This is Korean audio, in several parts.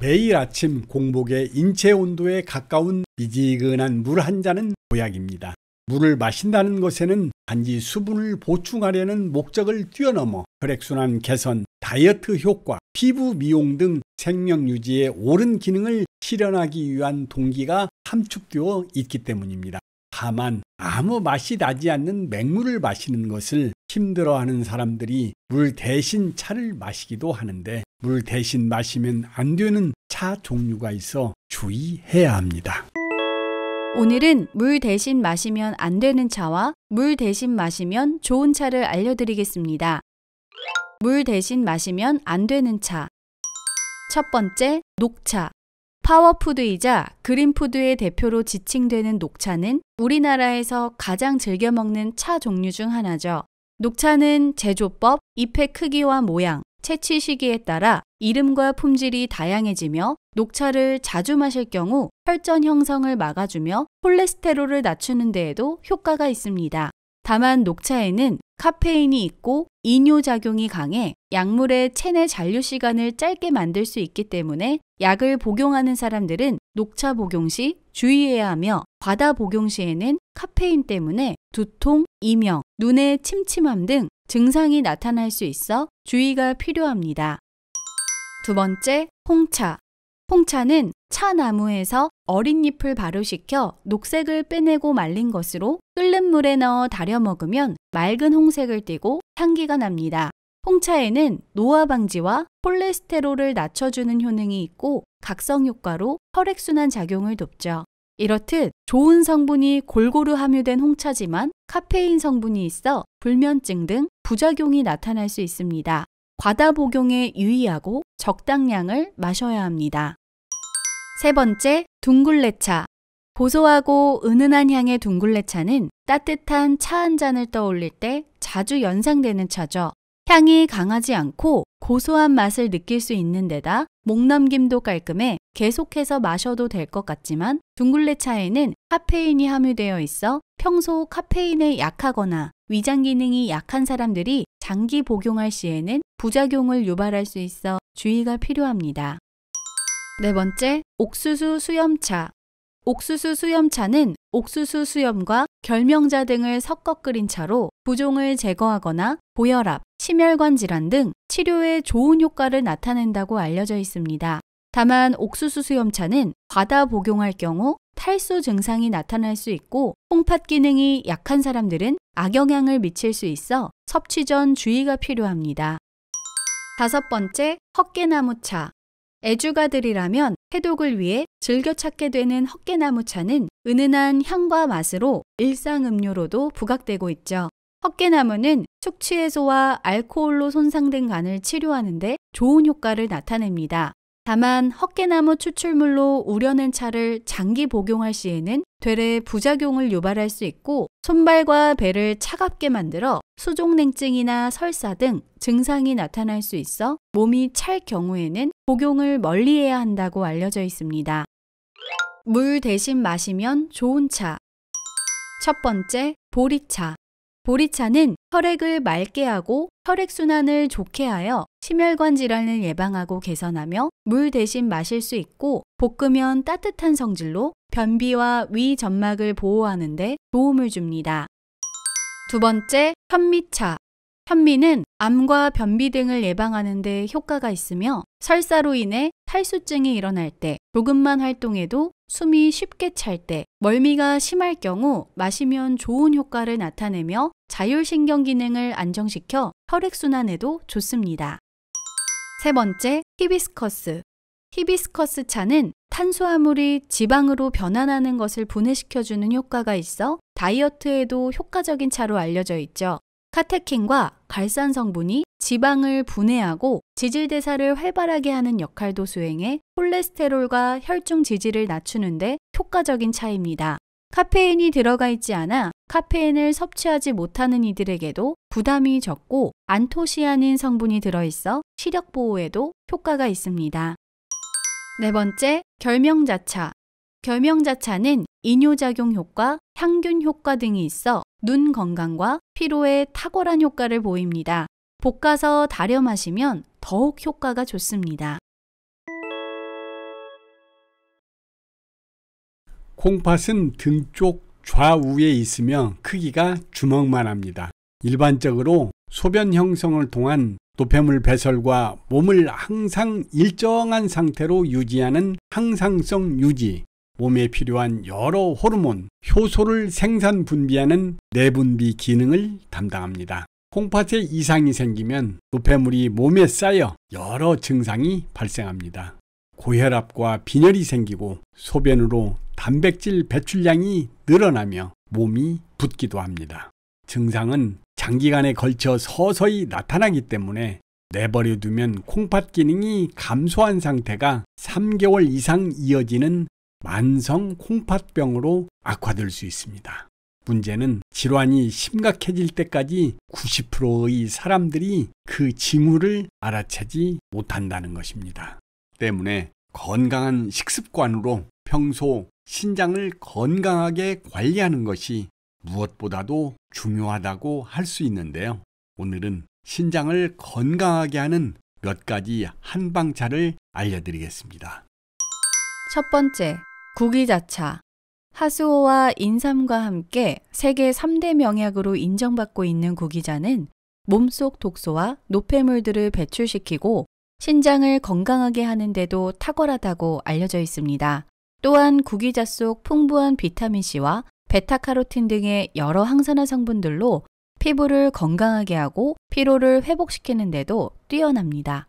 매일 아침 공복에 인체 온도에 가까운 미지근한 물 한 잔은 보약입니다. 물을 마신다는 것에는 단지 수분을 보충하려는 목적을 뛰어넘어 혈액순환 개선, 다이어트 효과, 피부 미용 등 생명 유지의 옳은 기능을 실현하기 위한 동기가 함축되어 있기 때문입니다. 다만 아무 맛이 나지 않는 맹물을 마시는 것을 힘들어하는 사람들이 물 대신 차를 마시기도 하는데, 물 대신 마시면 안 되는 차 종류가 있어 주의해야 합니다. 오늘은 물 대신 마시면 안 되는 차와 물 대신 마시면 좋은 차를 알려드리겠습니다. 물 대신 마시면 안 되는 차. 첫 번째, 녹차. 파워푸드이자 그린푸드의 대표로 지칭되는 녹차는 우리나라에서 가장 즐겨 먹는 차 종류 중 하나죠. 녹차는 제조법, 잎의 크기와 모양, 채취 시기에 따라 이름과 품질이 다양해지며 녹차를 자주 마실 경우 혈전 형성을 막아주며 콜레스테롤을 낮추는 데에도 효과가 있습니다. 다만 녹차에는 카페인이 있고 이뇨작용이 강해 약물의 체내 잔류 시간을 짧게 만들 수 있기 때문에 약을 복용하는 사람들은 녹차 복용 시 주의해야 하며, 과다 복용 시에는 카페인 때문에 두통, 이명, 눈의 침침함 등 증상이 나타날 수 있어 주의가 필요합니다. 두 번째, 홍차. 홍차는 차나무에서 어린 잎을 발효시켜 녹색을 빼내고 말린 것으로 끓는 물에 넣어 달여 먹으면 맑은 홍색을 띠고 향기가 납니다. 홍차에는 노화 방지와 콜레스테롤을 낮춰주는 효능이 있고 각성 효과로 혈액순환 작용을 돕죠. 이렇듯 좋은 성분이 골고루 함유된 홍차지만 카페인 성분이 있어 불면증 등 부작용이 나타날 수 있습니다. 과다 복용에 유의하고 적당량을 마셔야 합니다. 세 번째, 둥글레차. 고소하고 은은한 향의 둥글레차는 따뜻한 차 한 잔을 떠올릴 때 자주 연상되는 차죠. 향이 강하지 않고 고소한 맛을 느낄 수 있는 데다 목넘김도 깔끔해 계속해서 마셔도 될 것 같지만, 둥글레차에는 카페인이 함유되어 있어 평소 카페인에 약하거나 위장 기능이 약한 사람들이 장기 복용할 시에는 부작용을 유발할 수 있어 주의가 필요합니다. 네 번째, 옥수수 수염차. 옥수수 수염차는 옥수수 수염과 결명자 등을 섞어 끓인 차로 부종을 제거하거나 고혈압, 심혈관 질환 등 치료에 좋은 효과를 나타낸다고 알려져 있습니다. 다만 옥수수 수염차는 과다 복용할 경우 탈수 증상이 나타날 수 있고 홍팥 기능이 약한 사람들은 악영향을 미칠 수 있어 섭취 전 주의가 필요합니다. 다섯 번째, 헛개나무차. 애주가들이라면 해독을 위해 즐겨 찾게 되는 헛개나무차는 은은한 향과 맛으로 일상 음료로도 부각되고 있죠. 헛개나무는 숙취 해소와 알코올로 손상된 간을 치료하는 데 좋은 효과를 나타냅니다. 다만 헛개나무 추출물로 우려낸 차를 장기 복용할 시에는 되레 부작용을 유발할 수 있고 손발과 배를 차갑게 만들어 수족냉증이나 설사 등 증상이 나타날 수 있어 몸이 찰 경우에는 복용을 멀리해야 한다고 알려져 있습니다. 물 대신 마시면 좋은 차. 첫 번째, 보리차. 보리차는 혈액을 맑게 하고 혈액순환을 좋게 하여 심혈관 질환을 예방하고 개선하며 물 대신 마실 수 있고, 볶으면 따뜻한 성질로 변비와 위 점막을 보호하는 데 도움을 줍니다. 두 번째, 현미차. 현미는 암과 변비 등을 예방하는 데 효과가 있으며 설사로 인해 탈수증이 일어날 때, 조금만 활동해도 숨이 쉽게 찰 때, 멀미가 심할 경우 마시면 좋은 효과를 나타내며 자율신경 기능을 안정시켜 혈액순환에도 좋습니다. 세 번째, 히비스커스. 히비스커스 차는 탄수화물이 지방으로 변환하는 것을 분해시켜주는 효과가 있어 다이어트에도 효과적인 차로 알려져 있죠. 카테킨과 갈산 성분이 지방을 분해하고 지질대사를 활발하게 하는 역할도 수행해 콜레스테롤과 혈중 지질을 낮추는 데 효과적인 차입니다. 카페인이 들어가 있지 않아 카페인을 섭취하지 못하는 이들에게도 부담이 적고 안토시아닌 성분이 들어있어 시력 보호에도 효과가 있습니다. 네 번째, 결명자차. 결명자차는 이뇨작용 효과, 향균 효과 등이 있어 눈 건강과 피로에 탁월한 효과를 보입니다. 볶아서 달여 마시면 더욱 효과가 좋습니다. 콩팥은 등 쪽 좌우에 있으며 크기가 주먹만 합니다. 일반적으로 소변 형성을 통한 노폐물 배설과 몸을 항상 일정한 상태로 유지하는 항상성 유지, 몸에 필요한 여러 호르몬, 효소를 생산 분비하는 내분비 기능을 담당합니다. 콩팥에 이상이 생기면 노폐물이 몸에 쌓여 여러 증상이 발생합니다. 고혈압과 빈혈이 생기고 소변으로 단백질 배출량이 늘어나며 몸이 붓기도 합니다. 증상은 장기간에 걸쳐 서서히 나타나기 때문에 내버려 두면 콩팥 기능이 감소한 상태가 3개월 이상 이어지는 만성 콩팥병으로 악화될 수 있습니다. 문제는 질환이 심각해질 때까지 90%의 사람들이 그 징후를 알아채지 못한다는 것입니다. 때문에 건강한 식습관으로 평소 신장을 건강하게 관리하는 것이 무엇보다도 중요하다고 할 수 있는데요. 오늘은 신장을 건강하게 하는 몇 가지 한방차를 알려드리겠습니다. 첫 번째, 구기자차. 하수오와 인삼과 함께 세계 3대 명약으로 인정받고 있는 구기자는 몸속 독소와 노폐물들을 배출시키고 신장을 건강하게 하는 데도 탁월하다고 알려져 있습니다. 또한 구기자 속 풍부한 비타민C와 베타카로틴 등의 여러 항산화 성분들로 피부를 건강하게 하고 피로를 회복시키는 데도 뛰어납니다.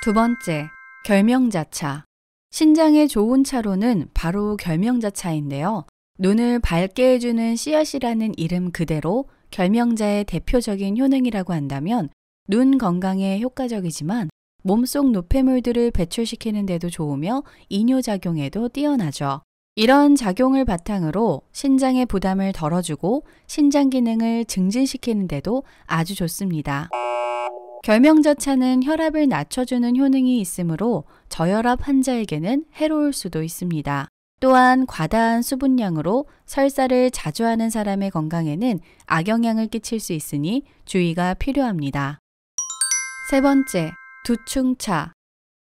두 번째, 결명자차. 신장에 좋은 차로는 바로 결명자차인데요. 눈을 밝게 해주는 씨앗이라는 이름 그대로 결명자의 대표적인 효능이라고 한다면 눈 건강에 효과적이지만 몸속 노폐물들을 배출시키는 데도 좋으며 이뇨작용에도 뛰어나죠. 이런 작용을 바탕으로 신장의 부담을 덜어주고 신장 기능을 증진시키는 데도 아주 좋습니다. 결명자차는 혈압을 낮춰주는 효능이 있으므로 저혈압 환자에게는 해로울 수도 있습니다. 또한 과다한 수분량으로 설사를 자주 하는 사람의 건강에는 악영향을 끼칠 수 있으니 주의가 필요합니다. 세 번째, 두충차.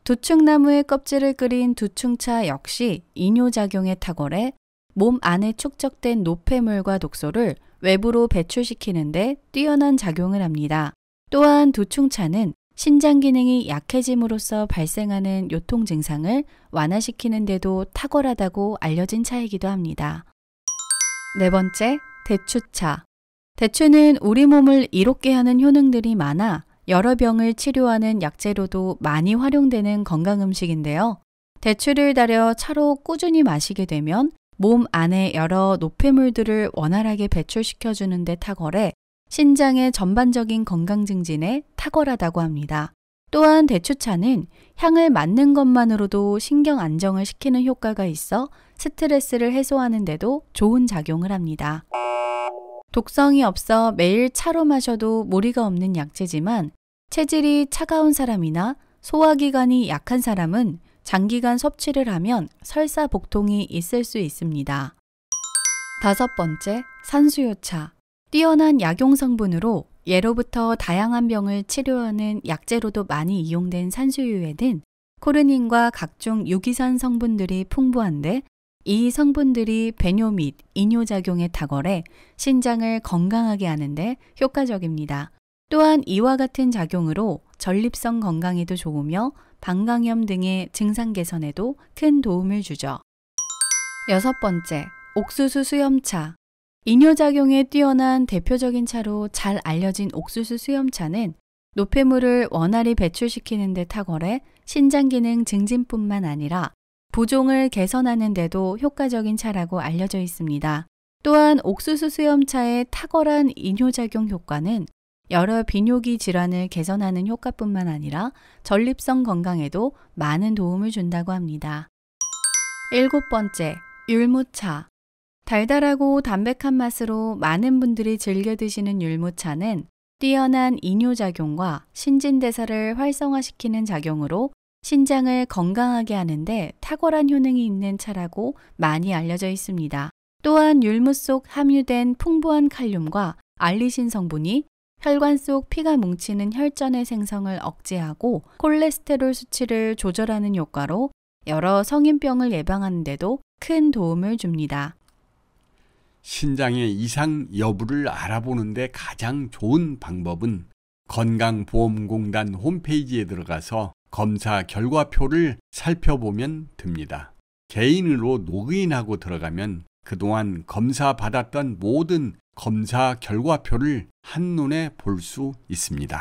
두충나무의 껍질을 끓인 두충차 역시 이뇨작용에 탁월해 몸 안에 축적된 노폐물과 독소를 외부로 배출시키는데 뛰어난 작용을 합니다. 또한 두충차는 신장 기능이 약해짐으로써 발생하는 요통 증상을 완화시키는 데도 탁월하다고 알려진 차이기도 합니다. 네 번째, 대추차. 대추는 우리 몸을 이롭게 하는 효능들이 많아 여러 병을 치료하는 약재로도 많이 활용되는 건강음식인데요. 대추를 달여 차로 꾸준히 마시게 되면 몸 안에 여러 노폐물들을 원활하게 배출시켜주는 데 탁월해 신장의 전반적인 건강 증진에 탁월하다고 합니다. 또한 대추차는 향을 맡는 것만으로도 신경 안정을 시키는 효과가 있어 스트레스를 해소하는 데도 좋은 작용을 합니다. 독성이 없어 매일 차로 마셔도 무리가 없는 약재지만 체질이 차가운 사람이나 소화기관이 약한 사람은 장기간 섭취를 하면 설사 복통이 있을 수 있습니다. 다섯 번째, 산수유차. 뛰어난 약용 성분으로 예로부터 다양한 병을 치료하는 약재로도 많이 이용된 산수유에는 코르닌과 각종 유기산 성분들이 풍부한데 이 성분들이 배뇨 및 이뇨작용에 탁월해 신장을 건강하게 하는데 효과적입니다. 또한 이와 같은 작용으로 전립선 건강에도 좋으며 방광염 등의 증상 개선에도 큰 도움을 주죠. 여섯 번째, 옥수수 수염차. 이뇨작용에 뛰어난 대표적인 차로 잘 알려진 옥수수 수염차는 노폐물을 원활히 배출시키는 데 탁월해 신장 기능 증진뿐만 아니라 부종을 개선하는 데도 효과적인 차라고 알려져 있습니다. 또한 옥수수 수염차의 탁월한 이뇨작용 효과는 여러 비뇨기 질환을 개선하는 효과뿐만 아니라 전립선 건강에도 많은 도움을 준다고 합니다. 일곱 번째, 율무차. 달달하고 담백한 맛으로 많은 분들이 즐겨 드시는 율무차는 뛰어난 이뇨작용과 신진대사를 활성화시키는 작용으로 신장을 건강하게 하는데 탁월한 효능이 있는 차라고 많이 알려져 있습니다. 또한 율무 속 함유된 풍부한 칼륨과 알리신 성분이 혈관 속 피가 뭉치는 혈전의 생성을 억제하고 콜레스테롤 수치를 조절하는 효과로 여러 성인병을 예방하는 데도 큰 도움을 줍니다. 신장의 이상 여부를 알아보는 데 가장 좋은 방법은 건강보험공단 홈페이지에 들어가서 검사 결과표를 살펴보면 됩니다. 개인으로 로그인하고 들어가면 그동안 검사받았던 모든 검사 결과표를 한눈에 볼 수 있습니다.